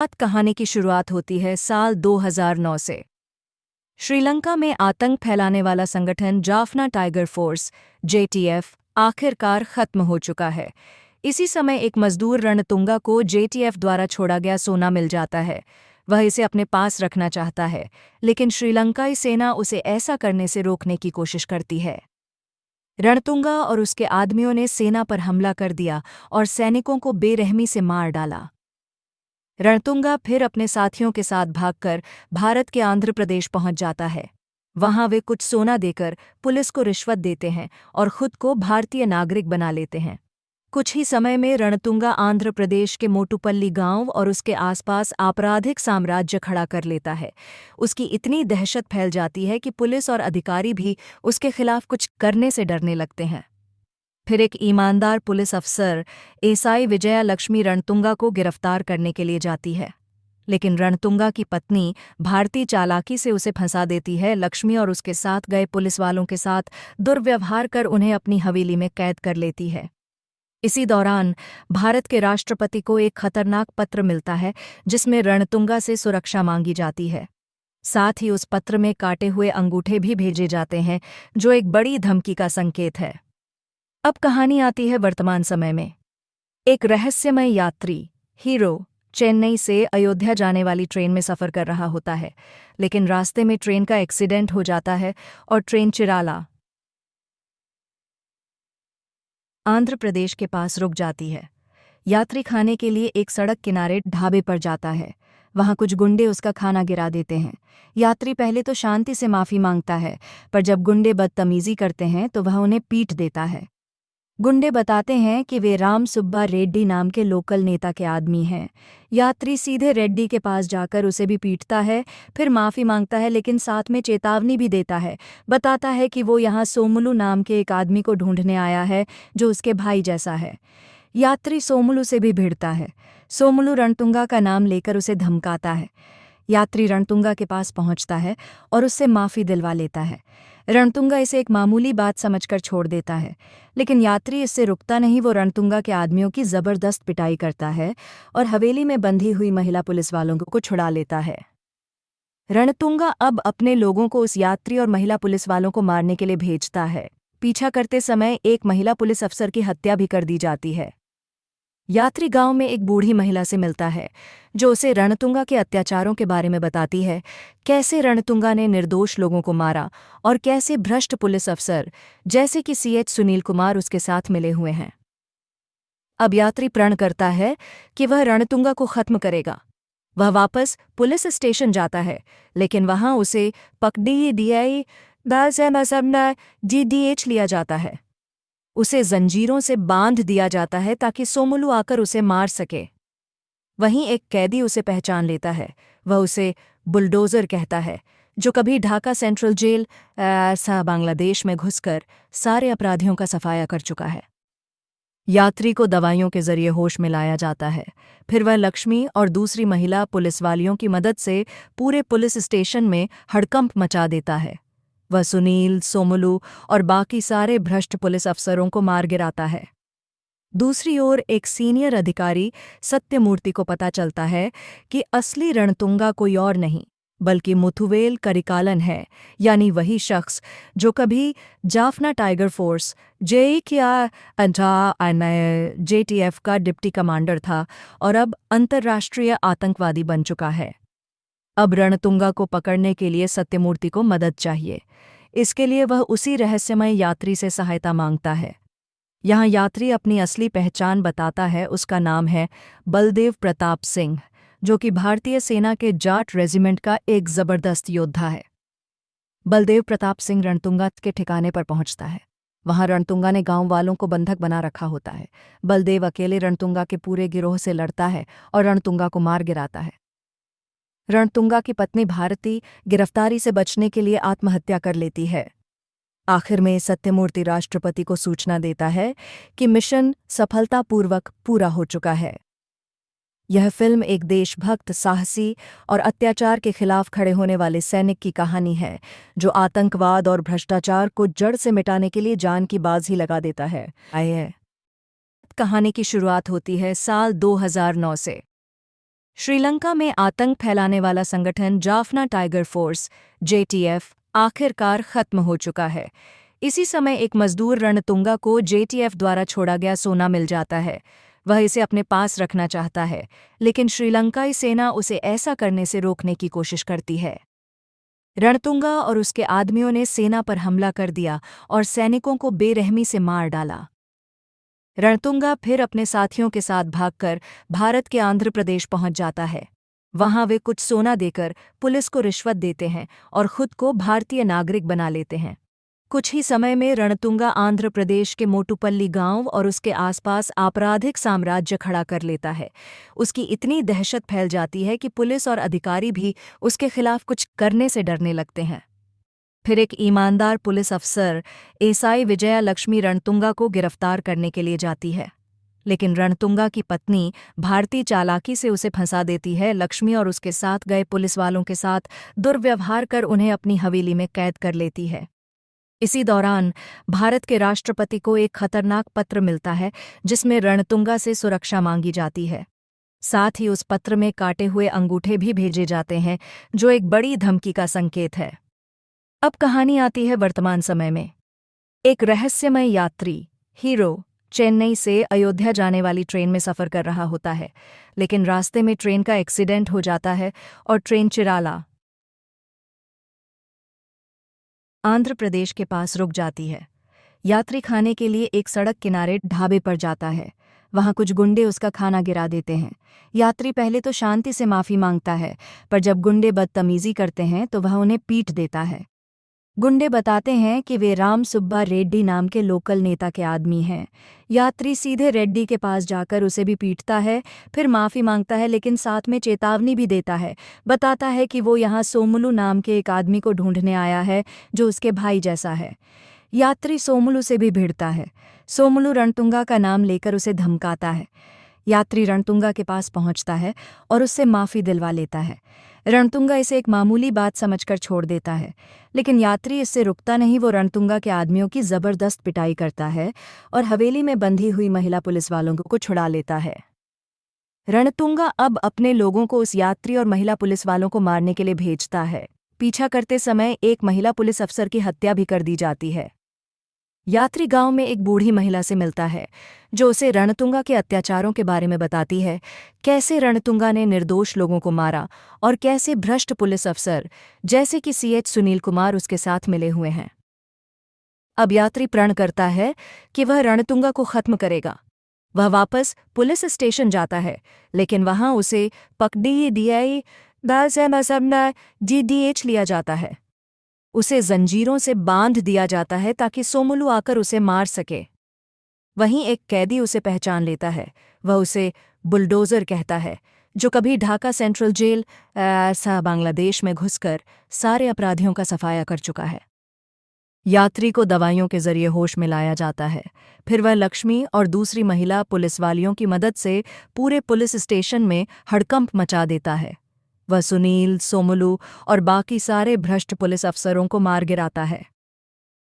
आज कहानी की शुरुआत होती है साल 2009 से। श्रीलंका में आतंक फैलाने वाला संगठन जाफना टाइगर फोर्स जेटीएफ आखिरकार खत्म हो चुका है। इसी समय एक मजदूर रणतुंगा को जेटीएफ द्वारा छोड़ा गया सोना मिल जाता है। वह इसे अपने पास रखना चाहता है, लेकिन श्रीलंकाई सेना उसे ऐसा करने से रोकने की कोशिश करती है। रणतुंगा और उसके आदमियों ने सेना पर हमला कर दिया और सैनिकों को बेरहमी से मार डाला। रणतुंगा फिर अपने साथियों के साथ भागकर भारत के आंध्र प्रदेश पहुंच जाता है। वहां वे कुछ सोना देकर पुलिस को रिश्वत देते हैं और खुद को भारतीय नागरिक बना लेते हैं। कुछ ही समय में रणतुंगा आंध्र प्रदेश के मोटुपल्ली गांव और उसके आसपास आपराधिक साम्राज्य खड़ा कर लेता है। उसकी इतनी दहशत फैल जाती है कि पुलिस और अधिकारी भी उसके खिलाफ कुछ करने से डरने लगते हैं। फिर एक ईमानदार पुलिस अफसर एसआई विजया लक्ष्मी रणतुंगा को गिरफ्तार करने के लिए जाती है, लेकिन रणतुंगा की पत्नी भारती चालाकी से उसे फंसा देती है। लक्ष्मी और उसके साथ गए पुलिस वालों के साथ दुर्व्यवहार कर उन्हें अपनी हवेली में कैद कर लेती है। इसी दौरान भारत के राष्ट्रपति को एक खतरनाक पत्र मिलता है जिसमें रणतुंगा से सुरक्षा मांगी जाती है। साथ ही उस पत्र में काटे हुए अंगूठे भी भेजे जाते हैं, जो एक बड़ी धमकी का संकेत है। अब कहानी आती है वर्तमान समय में। एक रहस्यमय यात्री हीरो चेन्नई से अयोध्या जाने वाली ट्रेन में सफ़र कर रहा होता है, लेकिन रास्ते में ट्रेन का एक्सीडेंट हो जाता है और ट्रेन चिराला आंध्र प्रदेश के पास रुक जाती है। यात्री खाने के लिए एक सड़क किनारे ढाबे पर जाता है। वहां कुछ गुंडे उसका खाना गिरा देते हैं। यात्री पहले तो शांति से माफ़ी मांगता है, पर जब गुंडे बदतमीजी करते हैं तो वह उन्हें पीट देता है। गुंडे बताते हैं कि वे राम सुब्बा रेड्डी नाम के लोकल नेता के आदमी हैं। यात्री सीधे रेड्डी के पास जाकर उसे भी पीटता है, फिर माफ़ी मांगता है, लेकिन साथ में चेतावनी भी देता है। बताता है कि वो यहाँ सोमुलू नाम के एक आदमी को ढूंढने आया है जो उसके भाई जैसा है। यात्री सोमुलू से भी भिड़ता है। सोमुलू रणतुंगा का नाम लेकर उसे धमकाता है। यात्री रणतुंगा के पास पहुंचता है और उससे माफ़ी दिलवा लेता है। रणतुंगा इसे एक मामूली बात समझकर छोड़ देता है, लेकिन यात्री इससे रुकता नहीं। वो रणतुंगा के आदमियों की ज़बरदस्त पिटाई करता है और हवेली में बंधी हुई महिला पुलिस वालों को छुड़ा लेता है। रणतुंगा अब अपने लोगों को उस यात्री और महिला पुलिस वालों को मारने के लिए भेजता है। पीछा करते समय एक महिला पुलिस अफसर की हत्या भी कर दी जाती है। यात्री गांव में एक बूढ़ी महिला से मिलता है जो उसे रणतुंगा के अत्याचारों के बारे में बताती है, कैसे रणतुंगा ने निर्दोष लोगों को मारा और कैसे भ्रष्ट पुलिस अफसर जैसे कि सीएच सुनील कुमार उसके साथ मिले हुए हैं। अब यात्री प्रण करता है कि वह रणतुंगा को खत्म करेगा। वह वापस पुलिस स्टेशन जाता है, लेकिन वहां उसे पकड़ी जीडीएच लिया जाता है। उसे जंजीरों से बांध दिया जाता है ताकि सोमुलू आकर उसे मार सके। वहीं एक कैदी उसे पहचान लेता है। वह उसे बुलडोज़र कहता है, जो कभी ढाका सेंट्रल जेल बांग्लादेश में घुसकर सारे अपराधियों का सफाया कर चुका है। यात्री को दवाइयों के जरिए होश में लाया जाता है। फिर वह लक्ष्मी और दूसरी महिला पुलिसवालियों की मदद से पूरे पुलिस स्टेशन में हड़कंप मचा देता है। वह सुनील, सोमुलू और बाकी सारे भ्रष्ट पुलिस अफसरों को मार गिराता है। दूसरी ओर एक सीनियर अधिकारी सत्यमूर्ति को पता चलता है कि असली रणतुंगा कोई और नहीं बल्कि मुथुवेल करिकालन है, यानी वही शख्स जो कभी जाफना टाइगर फोर्स जेटीएफ का डिप्टी कमांडर था और अब अंतर्राष्ट्रीय आतंकवादी बन चुका है। अब रणतुंगा को पकड़ने के लिए सत्यमूर्ति को मदद चाहिए। इसके लिए वह उसी रहस्यमय यात्री से सहायता मांगता है। यहाँ यात्री अपनी असली पहचान बताता है। उसका नाम है बलदेव प्रताप सिंह, जो कि भारतीय सेना के जाट रेजिमेंट का एक जबरदस्त योद्धा है। बलदेव प्रताप सिंह रणतुंगा के ठिकाने पर पहुंचता है। वहां रणतुंगा ने गांव वालों को बंधक बना रखा होता है। बलदेव अकेले रणतुंगा के पूरे गिरोह से लड़ता है और रणतुंगा को मार गिराता है। रणतुंगा की पत्नी भारती गिरफ्तारी से बचने के लिए आत्महत्या कर लेती है। आखिर में सत्यमूर्ति राष्ट्रपति को सूचना देता है कि मिशन सफलतापूर्वक पूरा हो चुका है। यह फिल्म एक देशभक्त, साहसी और अत्याचार के खिलाफ खड़े होने वाले सैनिक की कहानी है, जो आतंकवाद और भ्रष्टाचार को जड़ से मिटाने के लिए जान की बाजी लगा देता है। कहानी की शुरुआत होती है साल 2009 से। श्रीलंका में आतंक फैलाने वाला संगठन जाफना टाइगर फोर्स जेटीएफ आखिरकार खत्म हो चुका है। इसी समय एक मजदूर रणतुंगा को जेटीएफ द्वारा छोड़ा गया सोना मिल जाता है। वह इसे अपने पास रखना चाहता है, लेकिन श्रीलंकाई सेना उसे ऐसा करने से रोकने की कोशिश करती है। रणतुंगा और उसके आदमियों ने सेना पर हमला कर दिया और सैनिकों को बेरहमी से मार डाला। रणतुंगा फिर अपने साथियों के साथ भागकर भारत के आंध्र प्रदेश पहुंच जाता है। वहां वे कुछ सोना देकर पुलिस को रिश्वत देते हैं और खुद को भारतीय नागरिक बना लेते हैं। कुछ ही समय में रणतुंगा आंध्र प्रदेश के मोटुपल्ली गांव और उसके आसपास आपराधिक साम्राज्य खड़ा कर लेता है। उसकी इतनी दहशत फैल जाती है कि पुलिस और अधिकारी भी उसके खिलाफ कुछ करने से डरने लगते हैं। फिर एक ईमानदार पुलिस अफसर एसआई विजया लक्ष्मी रणतुंगा को गिरफ्तार करने के लिए जाती है, लेकिन रणतुंगा की पत्नी भारती चालाकी से उसे फंसा देती है। लक्ष्मी और उसके साथ गए पुलिस वालों के साथ दुर्व्यवहार कर उन्हें अपनी हवेली में कैद कर लेती है। इसी दौरान भारत के राष्ट्रपति को एक खतरनाक पत्र मिलता है जिसमें रणतुंगा से सुरक्षा मांगी जाती है। साथ ही उस पत्र में काटे हुए अंगूठे भी भेजे जाते हैं, जो एक बड़ी धमकी का संकेत है। अब कहानी आती है वर्तमान समय में। एक रहस्यमय यात्री हीरो चेन्नई से अयोध्या जाने वाली ट्रेन में सफ़र कर रहा होता है, लेकिन रास्ते में ट्रेन का एक्सीडेंट हो जाता है और ट्रेन चिराला आंध्र प्रदेश के पास रुक जाती है। यात्री खाने के लिए एक सड़क किनारे ढाबे पर जाता है। वहां कुछ गुंडे उसका खाना गिरा देते हैं। यात्री पहले तो शांति से माफ़ी मांगता है, पर जब गुंडे बदतमीजी करते हैं तो वह उन्हें पीट देता है। गुंडे बताते हैं कि वे राम सुब्बा रेड्डी नाम के लोकल नेता के आदमी हैं। यात्री सीधे रेड्डी के पास जाकर उसे भी पीटता है, फिर माफ़ी मांगता है, लेकिन साथ में चेतावनी भी देता है। बताता है कि वो यहाँ सोमुलू नाम के एक आदमी को ढूंढने आया है जो उसके भाई जैसा है। यात्री सोमुलू से भी भिड़ता है। सोमुलू रणतुंगा का नाम लेकर उसे धमकाता है। यात्री रणतुंगा के पास पहुंचता है और उससे माफ़ी दिलवा लेता है। रणतुंगा इसे एक मामूली बात समझकर छोड़ देता है, लेकिन यात्री इससे रुकता नहीं। वो रणतुंगा के आदमियों की ज़बरदस्त पिटाई करता है और हवेली में बंधी हुई महिला पुलिस वालों को छुड़ा लेता है। रणतुंगा अब अपने लोगों को उस यात्री और महिला पुलिस वालों को मारने के लिए भेजता है। पीछा करते समय एक महिला पुलिस अफसर की हत्या भी कर दी जाती है। यात्री गांव में एक बूढ़ी महिला से मिलता है, जो उसे रणतुंगा के अत्याचारों के बारे में बताती है, कैसे रणतुंगा ने निर्दोष लोगों को मारा और कैसे भ्रष्ट पुलिस अफसर जैसे कि सीएच सुनील कुमार उसके साथ मिले हुए हैं। अब यात्री प्रण करता है कि वह रणतुंगा को खत्म करेगा। वह वापस पुलिस स्टेशन जाता है, लेकिन वहां उसे पकड़ी DDH लिया जाता है। उसे जंजीरों से बांध दिया जाता है ताकि सोमुलू आकर उसे मार सके। वहीं एक कैदी उसे पहचान लेता है। वह उसे बुलडोज़र कहता है, जो कभी ढाका सेंट्रल जेल बांग्लादेश में घुसकर सारे अपराधियों का सफाया कर चुका है। यात्री को दवाइयों के जरिए होश में लाया जाता है। फिर वह लक्ष्मी और दूसरी महिला पुलिसवालियों की मदद से पूरे पुलिस स्टेशन में हड़कंप मचा देता है। वह सुनील, सोमुलू और बाकी सारे भ्रष्ट पुलिस अफसरों को मार गिराता है।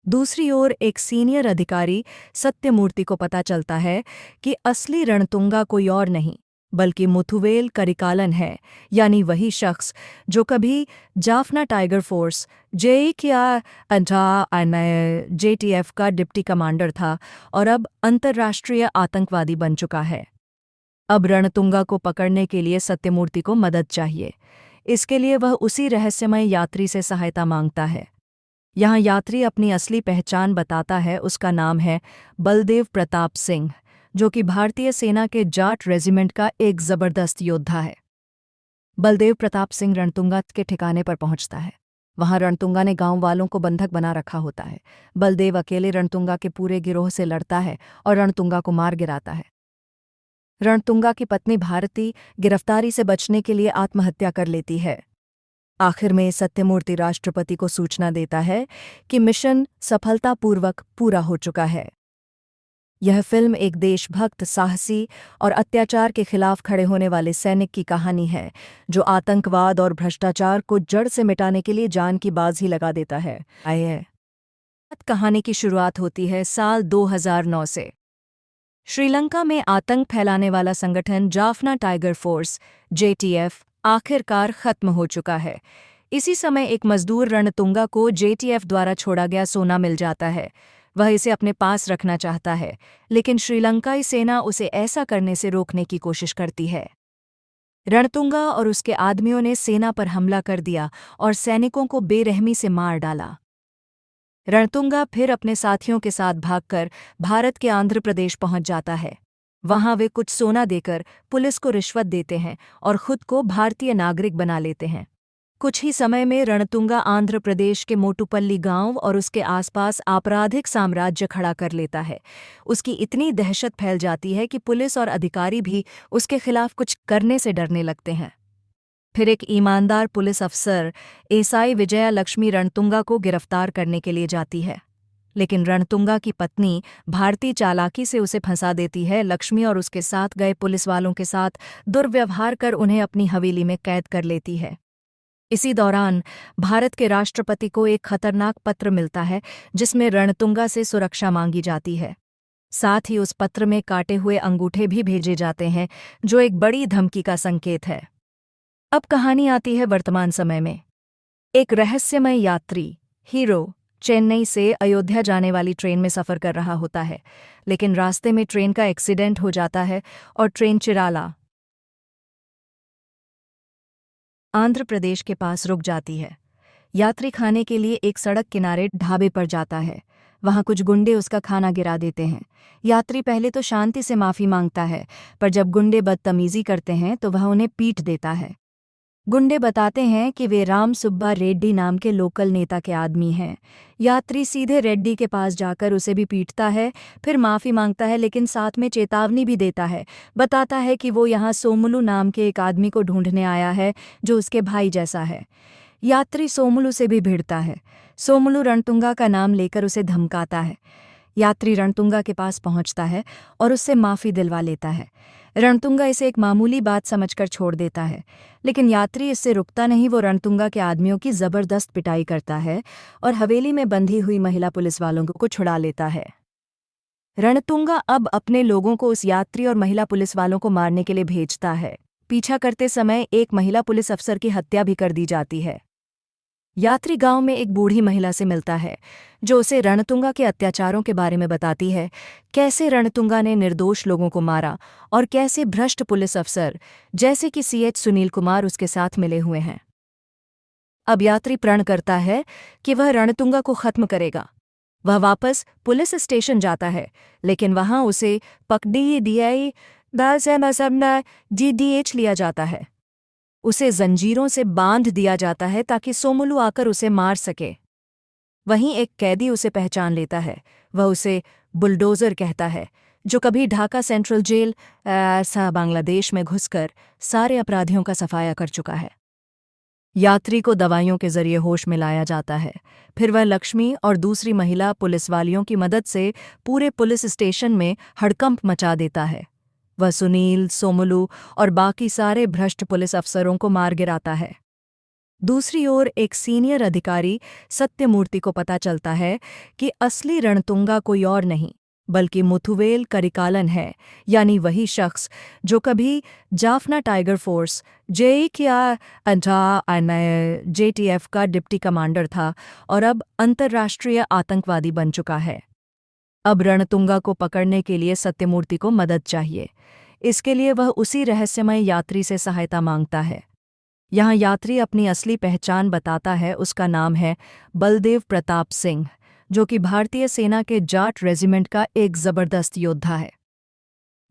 दूसरी ओर एक सीनियर अधिकारी सत्यमूर्ति को पता चलता है कि असली रणतुंगा कोई और नहीं बल्कि मुथुवेल करिकालन है, यानी वही शख्स जो कभी जाफना टाइगर फोर्स जेटीएफ का डिप्टी कमांडर था और अब अंतर्राष्ट्रीय आतंकवादी बन चुका है। अब रणतुंगा को पकड़ने के लिए सत्यमूर्ति को मदद चाहिए। इसके लिए वह उसी रहस्यमय यात्री से सहायता मांगता है। यहाँ यात्री अपनी असली पहचान बताता है। उसका नाम है बलदेव प्रताप सिंह, जो कि भारतीय सेना के जाट रेजिमेंट का एक जबरदस्त योद्धा है। बलदेव प्रताप सिंह रणतुंगा के ठिकाने पर पहुंचता है। वहां रणतुंगा ने गांव वालों को बंधक बना रखा होता है। बलदेव अकेले रणतुंगा के पूरे गिरोह से लड़ता है और रणतुंगा को मार गिराता है। रणतुंगा की पत्नी भारती गिरफ्तारी से बचने के लिए आत्महत्या कर लेती है। आखिर में सत्यमूर्ति राष्ट्रपति को सूचना देता है कि मिशन सफलतापूर्वक पूरा हो चुका है। यह फिल्म एक देशभक्त, साहसी और अत्याचार के खिलाफ खड़े होने वाले सैनिक की कहानी है, जो आतंकवाद और भ्रष्टाचार को जड़ से मिटाने के लिए जान की बाजी लगा देता है। कहानी की शुरुआत होती है साल 2009 से। श्रीलंका में आतंक फैलाने वाला संगठन जाफना टाइगर फोर्स जेटीएफ आखिरकार खत्म हो चुका है। इसी समय एक मजदूर रणतुंगा को जेटीएफ द्वारा छोड़ा गया सोना मिल जाता है। वह इसे अपने पास रखना चाहता है, लेकिन श्रीलंकाई सेना उसे ऐसा करने से रोकने की कोशिश करती है। रणतुंगा और उसके आदमियों ने सेना पर हमला कर दिया और सैनिकों को बेरहमी से मार डाला। रणतुंगा फिर अपने साथियों के साथ भागकर भारत के आंध्र प्रदेश पहुंच जाता है। वहां वे कुछ सोना देकर पुलिस को रिश्वत देते हैं और खुद को भारतीय नागरिक बना लेते हैं। कुछ ही समय में रणतुंगा आंध्र प्रदेश के मोटुपल्ली गांव और उसके आसपास आपराधिक साम्राज्य खड़ा कर लेता है। उसकी इतनी दहशत फैल जाती है कि पुलिस और अधिकारी भी उसके खिलाफ कुछ करने से डरने लगते हैं। फिर एक ईमानदार पुलिस अफसर एसआई विजया लक्ष्मी रणतुंगा को गिरफ्तार करने के लिए जाती है, लेकिन रणतुंगा की पत्नी भारती चालाकी से उसे फंसा देती है। लक्ष्मी और उसके साथ गए पुलिस वालों के साथ दुर्व्यवहार कर उन्हें अपनी हवेली में कैद कर लेती है। इसी दौरान भारत के राष्ट्रपति को एक खतरनाक पत्र मिलता है जिसमें रणतुंगा से सुरक्षा मांगी जाती है। साथ ही उस पत्र में काटे हुए अंगूठे भी भेजे जाते हैं, जो एक बड़ी धमकी का संकेत है। अब कहानी आती है वर्तमान समय में। एक रहस्यमय यात्री हीरो चेन्नई से अयोध्या जाने वाली ट्रेन में सफ़र कर रहा होता है, लेकिन रास्ते में ट्रेन का एक्सीडेंट हो जाता है और ट्रेन चिराला आंध्र प्रदेश के पास रुक जाती है। यात्री खाने के लिए एक सड़क किनारे ढाबे पर जाता है। वहां कुछ गुंडे उसका खाना गिरा देते हैं। यात्री पहले तो शांति से माफ़ी मांगता है, पर जब गुंडे बदतमीजी करते हैं तो वह उन्हें पीट देता है। गुंडे बताते हैं कि वे राम सुब्बा रेड्डी नाम के लोकल नेता के आदमी हैं। यात्री सीधे रेड्डी के पास जाकर उसे भी पीटता है, फिर माफ़ी मांगता है, लेकिन साथ में चेतावनी भी देता है। बताता है कि वो यहाँ सोमुलू नाम के एक आदमी को ढूंढने आया है जो उसके भाई जैसा है। यात्री सोमुलू से भी भिड़ता है। सोमुलू रणतुंगा का नाम लेकर उसे धमकाता है। यात्री रणतुंगा के पास पहुंचता है और उससे माफ़ी दिलवा लेता है। रणतुंगा इसे एक मामूली बात समझकर छोड़ देता है, लेकिन यात्री इससे रुकता नहीं। वो रणतुंगा के आदमियों की ज़बरदस्त पिटाई करता है और हवेली में बंधी हुई महिला पुलिस वालों को छुड़ा लेता है। रणतुंगा अब अपने लोगों को उस यात्री और महिला पुलिस वालों को मारने के लिए भेजता है। पीछा करते समय एक महिला पुलिस अफसर की हत्या भी कर दी जाती है। यात्री गांव में एक बूढ़ी महिला से मिलता है जो उसे रणतुंगा के अत्याचारों के बारे में बताती है, कैसे रणतुंगा ने निर्दोष लोगों को मारा और कैसे भ्रष्ट पुलिस अफसर जैसे कि सीएच सुनील कुमार उसके साथ मिले हुए हैं। अब यात्री प्रण करता है कि वह रणतुंगा को खत्म करेगा। वह वापस पुलिस स्टेशन जाता है, लेकिन वहां उसे पकड़ी DDH लिया जाता है। उसे जंजीरों से बांध दिया जाता है ताकि सोमुलू आकर उसे मार सके। वहीं एक कैदी उसे पहचान लेता है। वह उसे बुलडोज़र कहता है, जो कभी ढाका सेंट्रल जेल बांग्लादेश में घुसकर सारे अपराधियों का सफाया कर चुका है। यात्री को दवाइयों के जरिए होश में लाया जाता है। फिर वह लक्ष्मी और दूसरी महिला पुलिसवालियों की मदद से पूरे पुलिस स्टेशन में हड़कंप मचा देता है। वह सुनील, सोमुलू और बाकी सारे भ्रष्ट पुलिस अफसरों को मार गिराता है। दूसरी ओर एक सीनियर अधिकारी सत्यमूर्ति को पता चलता है कि असली रणतुंगा कोई और नहीं बल्कि मुथुवेल करिकालन है, यानी वही शख्स जो कभी जाफना टाइगर फोर्स जेटीएफ का डिप्टी कमांडर था और अब अंतर्राष्ट्रीय आतंकवादी बन चुका है। अब रणतुंगा को पकड़ने के लिए सत्यमूर्ति को मदद चाहिए। इसके लिए वह उसी रहस्यमय यात्री से सहायता मांगता है। यहाँ यात्री अपनी असली पहचान बताता है। उसका नाम है बलदेव प्रताप सिंह, जो कि भारतीय सेना के जाट रेजिमेंट का एक जबरदस्त योद्धा है।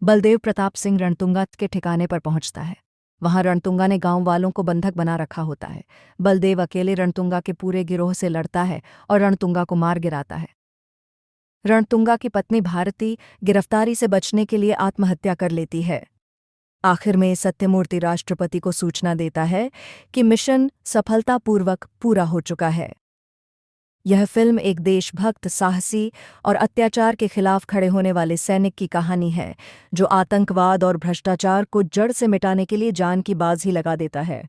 बलदेव प्रताप सिंह रणतुंगा के ठिकाने पर पहुंचता है। वहां रणतुंगा ने गांव वालों को बंधक बना रखा होता है। बलदेव अकेले रणतुंगा के पूरे गिरोह से लड़ता है और रणतुंगा को मार गिराता है। रणतुंगा की पत्नी भारती गिरफ्तारी से बचने के लिए आत्महत्या कर लेती है। आखिर में सत्यमूर्ति राष्ट्रपति को सूचना देता है कि मिशन सफलतापूर्वक पूरा हो चुका है। यह फिल्म एक देशभक्त, साहसी और अत्याचार के खिलाफ खड़े होने वाले सैनिक की कहानी है, जो आतंकवाद और भ्रष्टाचार को जड़ से मिटाने के लिए जान की बाजी लगा देता है।